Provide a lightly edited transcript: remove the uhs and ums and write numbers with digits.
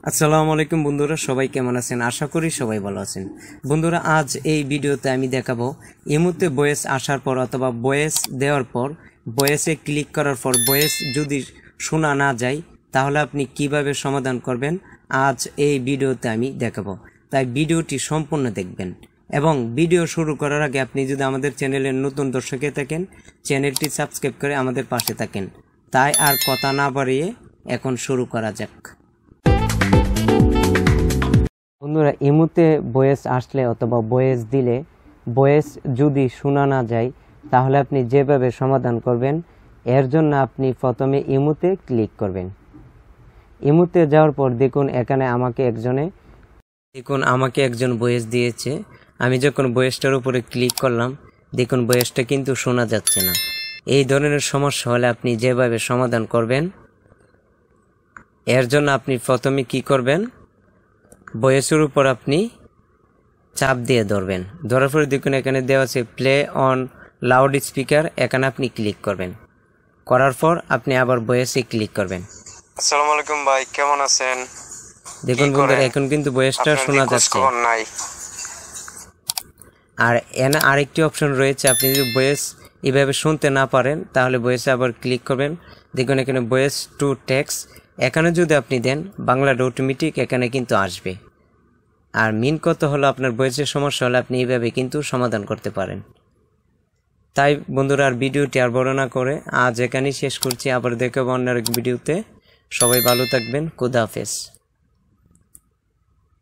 আসসালামু আলাইকুম বন্ধুরা, সবাই কেমন আছেন? আশা করি সবাই ভালো আছেন। বন্ধুরা, আজ এই ভিডিওতে আমি দেখাবো ইমোতে ভয়েস আসার পর অথবা ভয়েস দেওয়ার পর ভয়েসে ক্লিক করার পর ভয়েস যদি শোনা না যায় তাহলে আপনি কিভাবে সমাধান করবেন আজ এই ভিডিওতে আমি দেখাবো। তাই ভিডিওটি সম্পূর্ণ দেখবেন এবং ভিডিও শুরু করার আগে আপনি যদি আমাদের চ্যানেলের নতুন দর্শক থাকেন চ্যানেলটি সাবস্ক্রাইব করে আমাদের পাশে থাকেন। তাই আর কথা না বাড়িয়ে এখন শুরু করা যাক। বন্ধুরা, ইমোতে ভয়েস আসলে অথবা ভয়েস দিলে ভয়েস যদি শোনা না যায় তাহলে আপনি যেভাবে সমাধান করবেন এর জন্য আপনি প্রথমে ইমোতে ক্লিক করবেন। ইমোতে যাওয়ার পর দেখুন এখানে আমাকে একজন ভয়েস দিয়েছে। আমি যখন ভয়েসটার উপরে ক্লিক করলাম দেখুন ভয়েসটা কিন্তু শোনা যাচ্ছে না। এই ধরনের সমস্যা হলে আপনি যেভাবে সমাধান করবেন এর জন্য আপনি প্রথমে কি করবেন, ভয়েসের উপর আপনি চাপ দিয়ে ধরবেন। ধরার পরে দেখুন এখানে দেওয়া আছে প্লে অন লাউড স্পিকার, এখানে আপনি ক্লিক করবেন। করার পর আপনি আবার ভয়েসে ক্লিক করবেন। আসসালামু আলাইকুম ভাই, কেমন আছেন? দেখুন বন্ধুরা, এখন কিন্তু ভয়েসটা শোনা যাচ্ছে। আর এখানে আরেকটি অপশন রয়েছে, আপনি যদি ভয়েস এভাবে শুনতে না পারেন তাহলে ভয়েসে আবার ক্লিক করবেন। দেখুন এখানে ভয়েস টু টেক্সট, এখানে যদি আপনি দেন বাংলাটা অটোমেটিক এখানে কিন্তু আসবে। আর মেন কথা হলো আপনার ভয়েসের সমস্যা হলে আপনি এইভাবে কিন্তু সমাধান করতে পারেন। তাই বন্ধুরা, আর ভিডিওটি আর বড় না করে আজ এখানেই শেষ করছি। আবার দেখাবো অন্য এক ভিডিওতে। সবাই ভালো থাকবেন। খোদা হাফেজ।